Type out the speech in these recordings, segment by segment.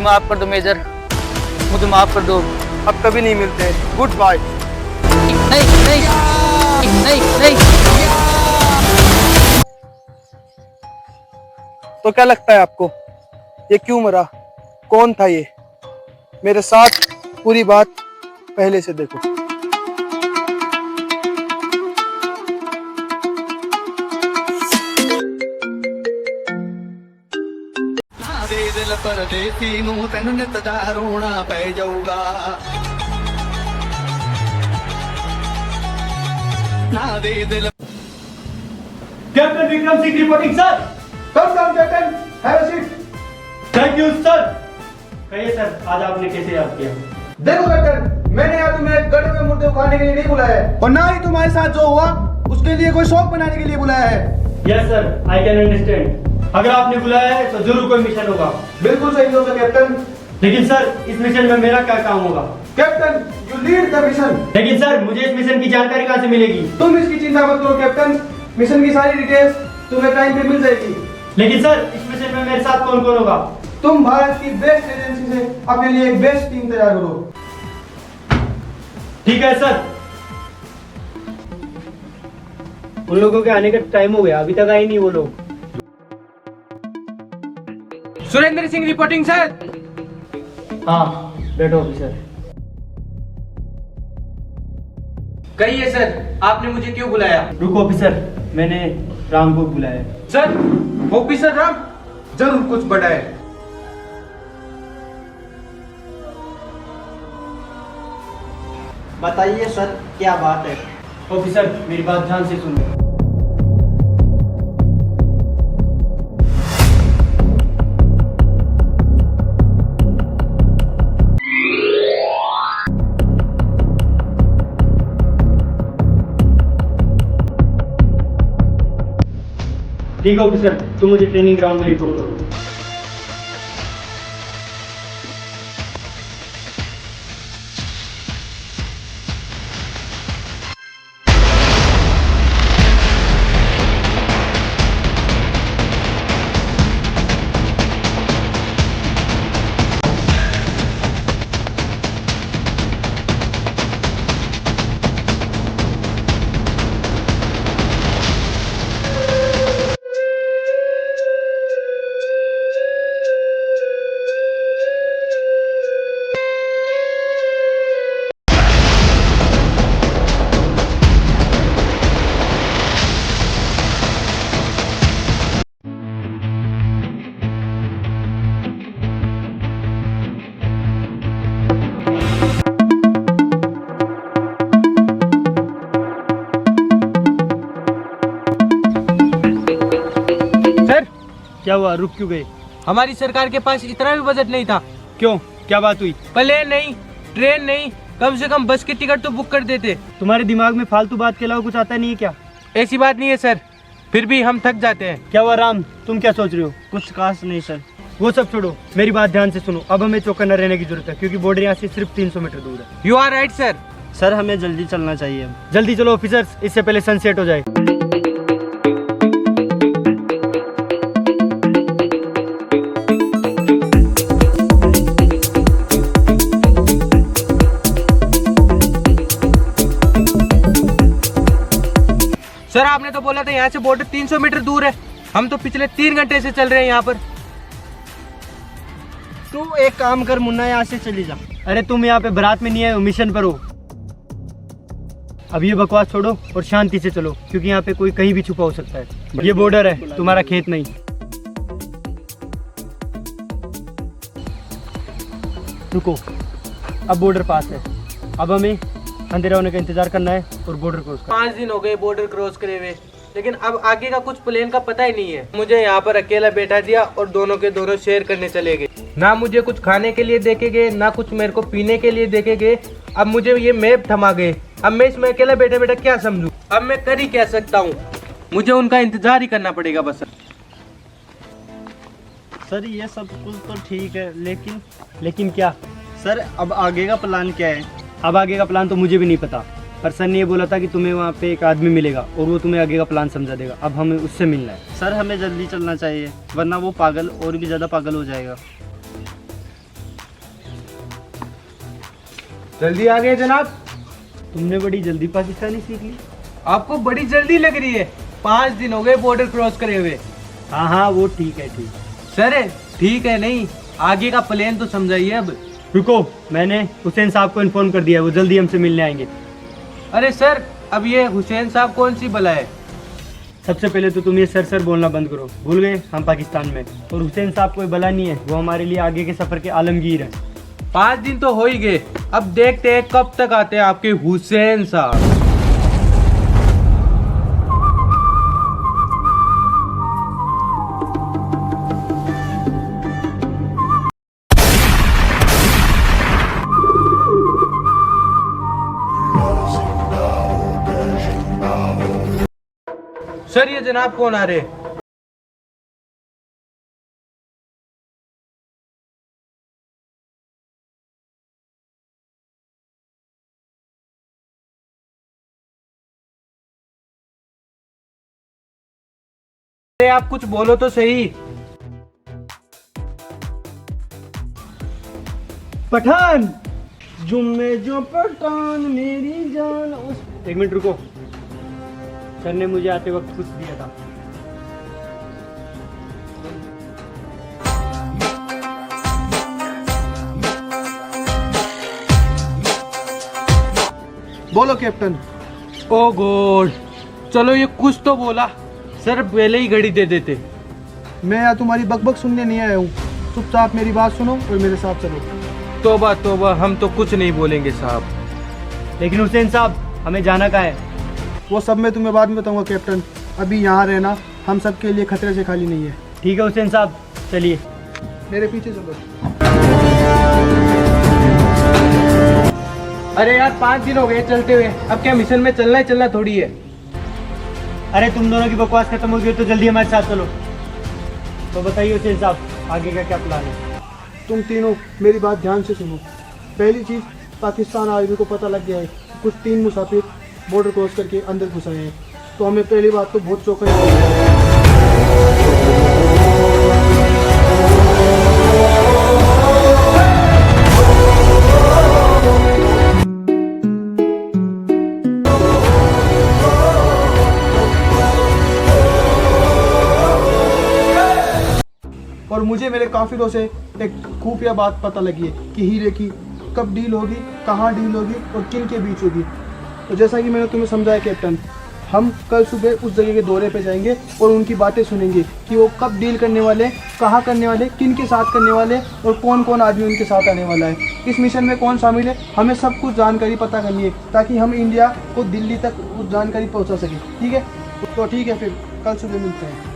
माफ कर दो मेजर, मुझे माफ कर दो। अब कभी नहीं मिलते। Good bye. नहीं नहीं नहीं नहीं। तो क्या लगता है आपको, ये क्यों मरा? कौन था ये? मेरे साथ पूरी बात पहले से देखो। दिल परदेसी नू तैनू नित दा रोना पै जाऊगा ना दे दिल। Captain Vikram Singh reporting sir. Come down captain, have a seat. Thank you sir. कहिए सर, आज आपने कैसे याद किया? देखो कैप्टन, मैंने यहाँ तुम्हें गड़े में मुर्दे उखाड़ने के लिए नहीं बुलाया है, और ना ही तुम्हारे साथ जो हुआ उसके लिए कोई शौक बनाने के लिए बुलाया है। Yes sir, I can understand. अगर आपने बुलाया है तो जरूर कोई मिशन होगा। बिल्कुल सही होगा कैप्टन। लेकिन सर, इस मिशन में मेरा क्या काम होगा? Captain, you lead the mission. लेकिन सर, मुझे इस मिशन की जानकारी कहाँ से मिलेगी? तुम इसकी चिंता मत करो कैप्टन, मिशन की सारी डिटेल्स तुम्हें टाइम पे मिल जाएगी। लेकिन सर, इस मिशन में मेरे साथ कौन कौन होगा? तुम भारत की बेस्ट एजेंसी से अपने लिए एक बेस्ट टीम तैयार करो। ठीक है सर। उन लोगों के आने का टाइम हो गया, अभी तक आए नहीं वो लोग। Surendra Singh reporting sir. हाँ, बैठो ऑफिसर। कहिए सर, आपने मुझे क्यों बुलाया? रुको ऑफिसर, मैंने राम को बुलाया। सर, ऑफिसर राम जरूर कुछ बड़ा है। बताइए सर, क्या बात है? ऑफिसर, मेरी बात ध्यान से सुनो। ठीक है ऑफिसर, तुम मुझे ट्रेनिंग ग्राउंड में रिपोर्ट करो। क्या हुआ, रुक क्यों गए? हमारी सरकार के पास इतना भी बजट नहीं था। क्यों, क्या बात हुई? प्लेन नहीं, ट्रेन नहीं, कम से कम बस की टिकट तो बुक कर देते। तुम्हारे दिमाग में फालतू बात के अलावा कुछ आता नहीं है क्या? ऐसी बात नहीं है सर, फिर भी हम थक जाते हैं। क्या हुआ राम, तुम क्या सोच रहे हो? कुछ खास नहीं सर। वो सब छोड़ो, मेरी बात ध्यान से सुनो। अब हमें चौकन्ना रहने की जरूरत है, क्योंकि बॉर्डर यहाँ से सिर्फ 300 मीटर दूर है। You are right sir. Sir, हमें जल्दी चलना चाहिए। जल्दी चलो ऑफिसर्स, इससे पहले सनसेट हो जाए। सर, आपने तो बोला था यहाँ से बॉर्डर 300 मीटर दूर है। हम तो पिछले 3 घंटे से चल रहे हैं यहाँ पर। तू एक काम कर मुन्ना, यहाँ से चली जा। अरे तुम यहाँ पे बारात में नहीं आए हो, मिशन पर हो। अब ये बकवास छोड़ो और शांति से चलो, क्योंकि यहाँ पे कोई कहीं भी छुपा हो सकता है। ये बॉर्डर है, तुम्हारा खेत नहीं। रुको, अब बॉर्डर पास है। अब हमें अंधेरा होने का इंतजार करना है और बॉर्डर क्रॉस करना है। 5 दिन हो गए बॉर्डर क्रॉस करे हुए, लेकिन अब आगे का कुछ प्लेन का पता ही नहीं है। मुझे यहाँ पर अकेला बैठा दिया और दोनों के दोनों शेयर करने चले गए। ना मुझे कुछ खाने के लिए देके गए, ना कुछ मेरे को पीने के लिए देके गए। अब मुझे ये मैप थमा गए। अब मैं इसमें अकेला बैठा बैठा क्या समझूं? अब मैं कर ही क्या सकता हूँ? मुझे उनका इंतजार ही करना पड़ेगा बस। सर, ये सब कुछ तो ठीक है, लेकिन क्या? सर, अब आगे का प्लान क्या है? अब आगे का प्लान तो मुझे भी नहीं पता, पर सर ने ये बोला था कि तुम्हें वहाँ पे एक आदमी मिलेगा और वो तुम्हें आगे का प्लान समझा देगा। अब हमें उससे मिलना है। सर, हमें जल्दी चलना चाहिए, वरना वो पागल और भी ज़्यादा पागल हो जाएगा। जल्दी आ गए जनाब। तुमने बड़ी जल्दी पाकिस्तानी सीख ली। आपको बड़ी जल्दी लग रही है, 5 दिन हो गए बॉर्डर क्रॉस करे हुए। हाँ हाँ वो ठीक है ठीक। सर ठीक है नहीं, आगे का प्लान तो समझाइए अब। रुको, मैंने हुसैन साहब को इन्फॉर्म कर दिया है, वो जल्दी हमसे मिलने आएंगे। अरे सर, अब ये हुसैन साहब कौन सी बला है? सबसे पहले तो तुम ये सर बोलना बंद करो। भूल गए हम पाकिस्तान में, और हुसैन साहब कोई बला नहीं है, वो हमारे लिए आगे के सफ़र के आलमगीर है। 5 दिन तो हो ही गए, अब देखते हैं कब तक आते हैं आपके हुसैन साहब। सर ये जनाब कौन आ रहे? आप कुछ बोलो तो सही। पठान जुम्मे जो पठान मेरी जान उस। एक मिनट रुको, सर ने मुझे आते वक्त कुछ दिया था। बोलो कैप्टन। ओ गॉड, चलो ये कुछ तो बोला। सर पहले ही घड़ी दे देते। मैं यहाँ तुम्हारी बकबक सुनने नहीं आया हूँ, चुपचाप मेरी बात सुनो और मेरे साथ चलो। तोबा तोबा, हम तो कुछ नहीं बोलेंगे साहब। लेकिन हुसैन साहब हमें जाना कहाँ है? वो सब मैं तुम्हें बाद में बताऊंगा कैप्टन, अभी यहाँ रहना हम सब के लिए खतरे से खाली नहीं है। ठीक है हुसैन साहब, चलिए मेरे पीछे चलो। अरे यार 5 दिन हो गए चलते हुए, अब क्या मिशन में चलना ही चलना थोड़ी है। अरे तुम दोनों की बकवास खत्म हो गई तो जल्दी हमारे साथ चलो। तो बताइए हुसैन साहब आगे का क्या प्लान है? तुम तीनों मेरी बात ध्यान से सुनो। पहली चीज़, पाकिस्तान आर्मी को पता लग गया है कुछ 3 मुसाफिर बॉर्डर क्रॉस करके अंदर घुस आए हैं, तो हमें पहली बात तो बहुत चौकस रहना है। और मुझे मेरे काफिरों से एक खुफिया बात पता लगी है कि हीरे की कब डील होगी, कहाँ डील होगी और किन के बीच होगी। तो जैसा कि मैंने तुम्हें समझाया कैप्टन, हम कल सुबह उस जगह के दौरे पे जाएंगे और उनकी बातें सुनेंगे कि वो कब डील करने वाले, कहाँ करने वाले, किन के साथ करने वाले और कौन कौन आदमी उनके साथ आने वाला है, इस मिशन में कौन शामिल है। हमें सब कुछ जानकारी पता करनी है ताकि हम इंडिया को दिल्ली तक उस जानकारी पहुँचा सकें। ठीक है, तो ठीक है, फिर कल सुबह मिलते हैं।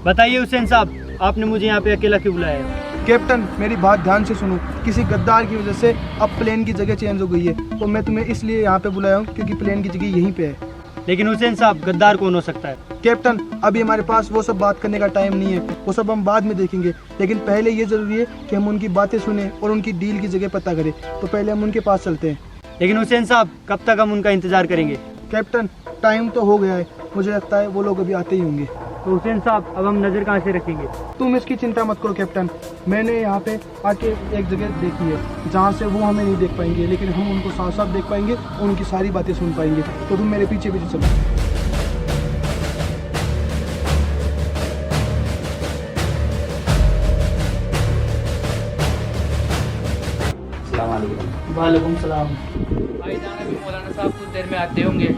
बताइए हुसैन साहब, आपने मुझे यहाँ पे अकेला क्यों बुलाया है? कैप्टन मेरी बात ध्यान से सुनो, किसी गद्दार की वजह से अब प्लेन की जगह चेंज हो गई है, तो मैं तुम्हें इसलिए यहाँ पे बुलाया हूँ क्योंकि प्लेन की जगह यहीं पे है। लेकिन हुसैन साहब गद्दार कौन हो सकता है? कैप्टन अभी हमारे पास वो सब बात करने का टाइम नहीं है, वो सब हम बाद में देखेंगे, लेकिन पहले ये ज़रूरी है कि हम उनकी बातें सुने और उनकी डील की जगह पता करें। तो पहले हम उनके पास चलते हैं। लेकिन हुसैन साहब कब तक हम उनका इंतजार करेंगे? कैप्टन टाइम तो हो गया है, मुझे लगता है वो लोग अभी आते ही होंगे। तो हुसैन साहब अब हम नज़र कहाँ से रखेंगे? तुम इसकी चिंता मत करो कैप्टन, मैंने यहाँ पे आके एक जगह देखी है जहाँ से वो हमें नहीं देख पाएंगे, लेकिन हम उनको साफ साफ देख पाएंगे और उनकी सारी बातें सुन पाएंगे। तो तुम मेरे पीछे पीछे चलो। वालेकुम सलाम। भाई जान अभी मौलाना साहब कुछ देर में आते होंगे।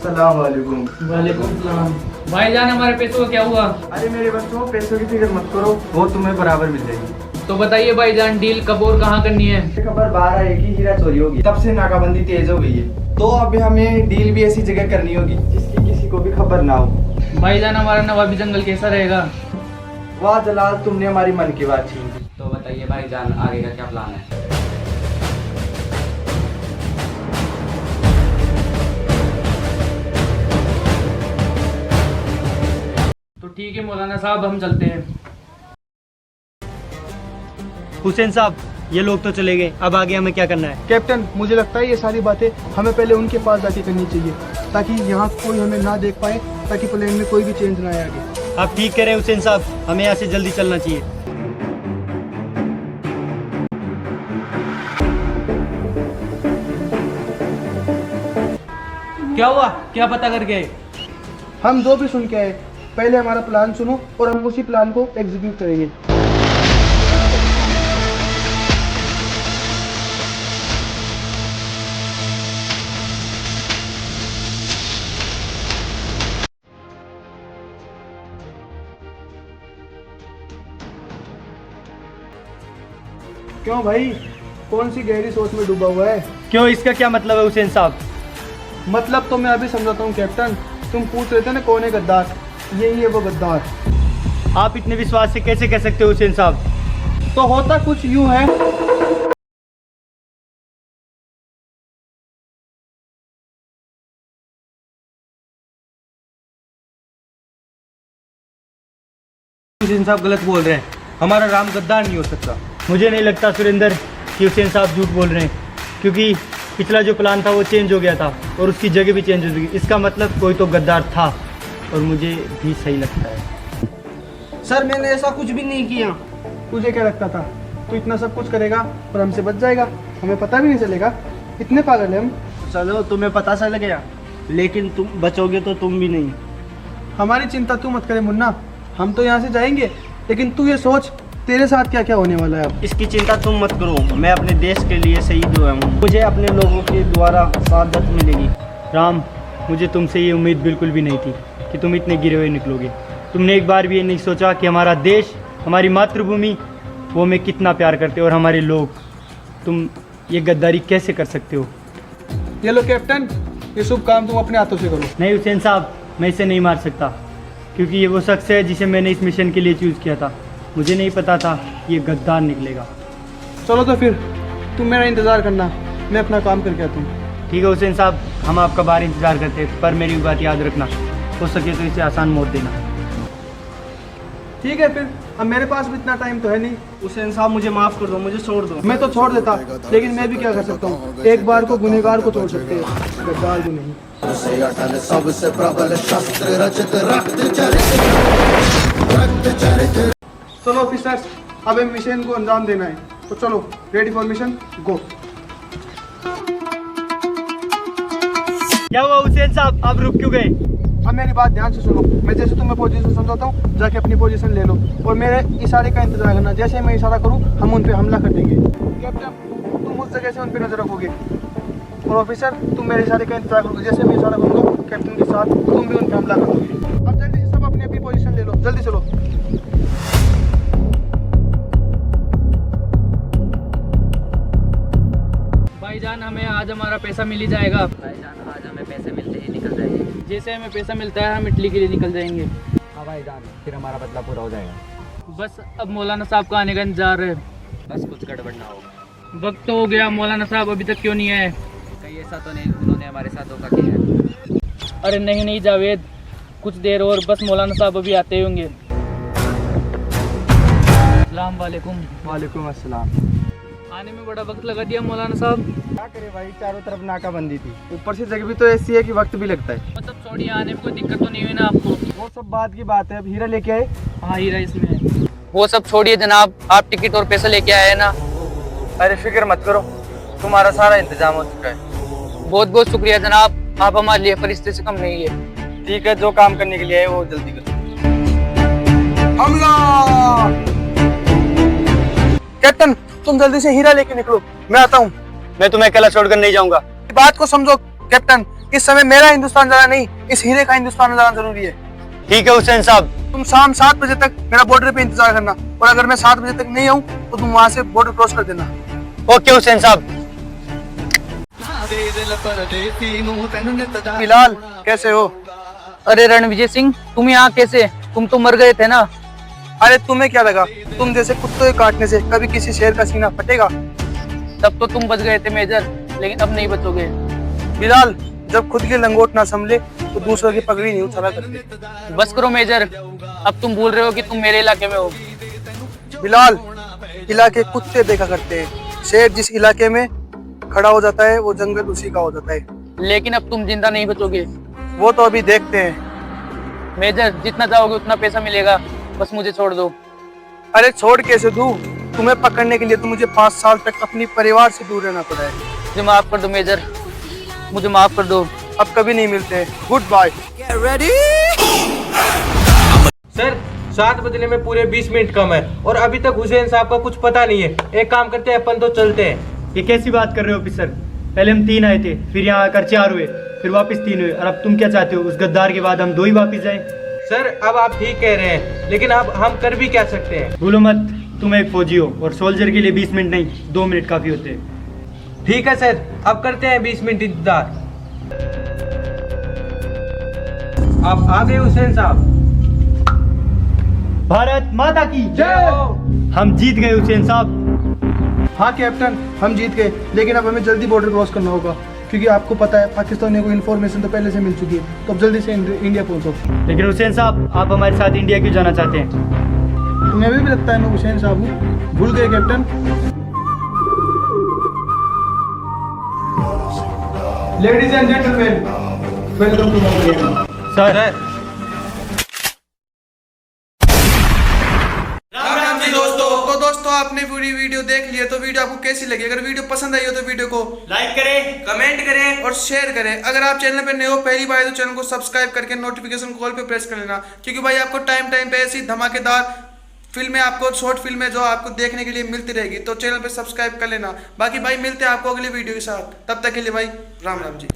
सलाम वालेकुम। वालेकुम सलाम। भाई जान हमारे पैसों का क्या हुआ? अरे मेरे बच्चों, पैसों की फिक्र मत करो, वो तुम्हें बराबर मिल जाएगी। तो बताइए भाई जान, डील कब और कहाँ करनी है? खबर बाहर आई कि हीरा चोरी होगी, तब से नाकाबंदी तेज हो गई है। तो अभी हमें डील भी ऐसी जगह करनी होगी जिसकी किसी को भी खबर ना हो। भाई जान हमारा नवाबी जंगल कैसा रहेगा? वाह जलाल, तुमने हमारी मन की बात छीन ली। तो बताइए भाई जान आगे का क्या प्लान है? तो ठीक है मौलाना साहब, हम चलते हैं। हुसैन साहब ये लोग तो चले गए, अब आगे हमें क्या करना है? कैप्टन मुझे लगता है ये सारी बातें हमें पहले उनके पास जाके करनी चाहिए ताकि यहाँ कोई हमें ना देख पाए, ताकि प्लेन में कोई भी चेंज ना आए आगे। आप ठीक कह रहे हैं हुसैन साहब, हमें यहाँ से जल्दी चलना चाहिए। क्या हुआ, क्या पता करके आए? हम जो भी सुन के आए, पहले हमारा प्लान सुनो और हम उसी प्लान को एग्जीक्यूट करेंगे। क्यों भाई, कौन सी गहरी सोच में डूबा हुआ है? क्यों, इसका क्या मतलब है हुसैन साहब? मतलब तो मैं अभी समझाता हूँ कैप्टन। तुम पूछ रहे थे ना कौन है गद्दार, यही है वो गद्दार। आप इतने विश्वास से कैसे कह सकते हो हुसैन साहब? तो होता कुछ यूं है, हुसैन साहब गलत बोल रहे हैं, हमारा राम गद्दार नहीं हो सकता। मुझे नहीं लगता सुरेंद्र कि हुसैन साहब झूठ बोल रहे हैं, क्योंकि पिछला जो प्लान था वो चेंज हो गया था और उसकी जगह भी चेंज हो गई। इसका मतलब कोई तो गद्दार था और मुझे भी सही लगता है। सर मैंने ऐसा कुछ भी नहीं किया। तुझे क्या लगता था तू इतना सब कुछ करेगा और हमसे बच जाएगा? हमें पता भी नहीं चलेगा, इतने पागल है हम। चलो तुम्हें पता चल गया, लेकिन तुम बचोगे तो तुम भी नहीं। हमारी चिंता तू मत करे मुन्ना, हम तो यहाँ से जाएंगे, लेकिन तू ये सोच तेरे साथ क्या क्या होने वाला है अब। इसकी चिंता तुम मत करो, मैं अपने देश के लिए शहीद हुआ हूँ, मुझे अपने लोगों के द्वारा शहादत मिलेगी। राम, मुझे तुमसे ये उम्मीद बिल्कुल भी नहीं थी कि तुम इतने गिरे हुए निकलोगे। तुमने एक बार भी ये नहीं सोचा कि हमारा देश, हमारी मातृभूमि, वो हमें कितना प्यार करते और हमारे लोग। तुम ये गद्दारी कैसे कर सकते हो? ये लो कैप्टन, ये शुभ काम तुम अपने हाथों से करो। नहीं हुसैन साहब, मैं इसे नहीं मार सकता, क्योंकि ये वो शख्स है जिसे मैंने इस मिशन के लिए चूज़ किया था। मुझे नहीं पता था ये गद्दार निकलेगा। चलो तो फिर तुम मेरा इंतज़ार करना, मैं अपना काम करके आता हूँ। ठीक है हुसैन साहब, हम आपका बाहर इंतज़ार करते हैं, पर मेरी बात याद रखना, हो सके तो इसे आसान मौत देना। ठीक है फिर, अब मेरे पास भी इतना टाइम तो है नहीं। हुसैन साहब मुझे माफ़ कर दो, मुझे छोड़ दो। मैं तो छोड़ देता, लेकिन मैं भी क्या कर सकता हूँ, एक बार को गुनहगार को छोड़ सकते हैं, गद्दार को नहीं। सबसे प्रबल शस्त्र रचित चलो ऑफिसर्स, अब हमें मिशन को अंजाम देना है, तो चलो रेडी फॉर मिशन, गो। क्या हुआ हुसैन साहब, आप रुक क्यों गए? अब मेरी बात ध्यान से सुनो, मैं जैसे तुम्हें पोजीशन समझाता हूँ, जाके अपनी पोजीशन ले लो और मेरे इशारे का इंतजार करना। जैसे मैं इशारा करूँ हम उन पे हमला कर देंगे। कैप्टन तुम उस जगह से उन पे नजर रखोगे और ऑफिसर तुम मेरे इशारे का इंतजार करोगे। जैसे मैं इशारा करूँगा कैप्टन के साथ, तुम भी उन पे हमला करोगे। अब जल्दी से सब अपनी अपनी पोजीशन ले लो, जल्दी चलो। भाईजान हमें आज हमारा पैसा मिल ही जाएगा। भाईजान आज हमें पैसे मिलते ही निकल जाएंगे। जैसे हमें पैसा मिलता है हम इटली के लिए निकल जाएंगे। हाँ भाईजान, फिर हमारा बदला पूरा हो जाएगा। बस अब मौलाना साहब का आने का इंतजार है। बस कुछ गड़बड़ ना हो। वक्त तो हो गया, मौलाना साहब अभी तक क्यों नहीं आए? कहीं ऐसा तो नहीं उन्होंने हमारे साथ धोखा किया है? अरे नहीं नहीं जावेद, कुछ देर और, बस मौलाना साहब अभी आते ही होंगे। अस्सलाम वालेकुम। वालेकुम अस्सलाम। आने में बड़ा वक्त लगा दिया मौलाना साहब। क्या करे भाई, चारों तरफ नाकाबंदी थी, ऊपर से जगह भी तो ऐसी है कि वक्त भी लगता है। मतलब छोड़िए, आने में कोई दिक्कत तो नहीं हुई ना आपको? वो सब बात की बात है, अब हीरा लेके आए। हाँ हीरा इसमें है। वो सब छोड़िए जनाब, आप टिकट और पैसा लेके आए हैं ना? अरे फिक्र मत करो, तुम्हारा सारा इंतजाम हो चुका है। बहुत बहुत शुक्रिया जनाब, आप हमारे लिए फरिश्ते से कम नहीं है। ठीक है, जो काम करने के लिए आए वो जल्दी करो। हमला! कैप्टन तुम जल्दी से हीरा लेके निकलो, मैं आता हूँ। मैं तुम्हें अकेला छोड़कर नहीं जाऊंगा। बात को समझो कैप्टन, इस समय मेरा हिंदुस्तान जरा नहीं, इस हीरे का हिंदुस्तान जाना जरूरी है। ठीक है हुसैन साहब। तुम शाम 7 बजे तक मेरा बॉर्डर पे इंतजार करना, और अगर मैं 7 बजे तक नहीं आऊँ तो तुम वहाँ से बॉर्डर क्रॉस कर देना। ओके हुसैन साहब। बिलाल कैसे हो? अरे रणविजय सिंह, तुम यहाँ कैसे? तुम तो मर गए थे ना। अरे तुम्हें क्या लगा, तुम जैसे कुत्तों के काटने से कभी किसी शेर का सीना फटेगा? तब तो तुम बच गए थे मेजर, लेकिन अब नहीं बचोगे। बिलाल, जब खुद की लंगोट ना संभले तो दूसरों की पगड़ी नहीं उछाला करते। बस करो मेजर, अब तुम भूल रहे हो कि तुम मेरे इलाके में हो। बिलाल, इलाके कुत्ते देखा करते हैं, शेर जिस इलाके में खड़ा हो जाता है वो जंगल उसी का हो जाता है। लेकिन अब तुम जिंदा नहीं बचोगे। वो तो अभी देखते हैं। मेजर जितना चाहोगे उतना पैसा मिलेगा, बस मुझे छोड़ दो। अरे छोड़ कैसे दूँ? तुम्हें पकड़ने के लिए तो मुझे 5 साल तक अपनी परिवार से दूर रहना पड़ा है। मुझे माफ कर दो मेजर, मुझे माफ कर दो। अब कभी नहीं मिलते, गुड बाय। सर 7 बजने में पूरे 20 मिनट कम है और अभी तक हुसैन साहब का कुछ पता नहीं है। एक काम करते हैं, अपन तो चलते हैं। ये कैसी बात कर रहे हो ऑफिसर? पहले हम 3 आए थे, फिर यहाँ आकर 4 हुए, फिर वापस 3 हुए, और अब तुम क्या चाहते हो? उस गद्दार के बाद हम 2 ही वापस जाएं? सर अब आप ठीक कह रहे हैं, लेकिन अब हम कर भी क्या सकते हैं? भूलो मत, तुम एक फौजी हो और सोल्जर के लिए 20 मिनट नहीं 2 मिनट काफी होते हैं। ठीक है सर, अब करते हैं 20 मिनट इंतजार। आप आ गए हुसैन साहब। भारत माता की जय हो। हम जीत गए हुसैन साहब। हाँ कैप्टन, हम जीत गए, लेकिन अब हमें जल्दी बॉर्डर क्रॉस करना होगा, क्योंकि आपको पता है पाकिस्तानियों को इन्फॉर्मेशन तो पहले से मिल चुकी है। तो अब जल्दी से इंडिया पहुंचो। लेकिन हुसैन साहब, आप हमारे साथ इंडिया क्यों जाना चाहते हैं? तुम्हें भी लगता है मैं हुसैन साहब हूँ? भूल गए captain? Ladies and gentleman, welcome to my game. Sir तो दोस्तों आपने पूरी वीडियो देख ली है, तो वीडियो आपको कैसी लगी? अगर वीडियो पसंद आई हो तो वीडियो को लाइक करें, कमेंट करें और शेयर करें। अगर आप चैनल पे नए हो पहली बार, तो चैनल को सब्सक्राइब करके नोटिफिकेशन कॉल पे प्रेस कर लेना, क्योंकि भाई आपको टाइम पे ऐसी धमाकेदार फिल्में, आपको शॉर्ट फिल्में जो आपको देखने के लिए मिलती रहेगी। तो चैनल पे सब्सक्राइब कर लेना। बाकी भाई मिलते हैं आपको अगली वीडियो के साथ, तब तक के लिए भाई राम राम जी।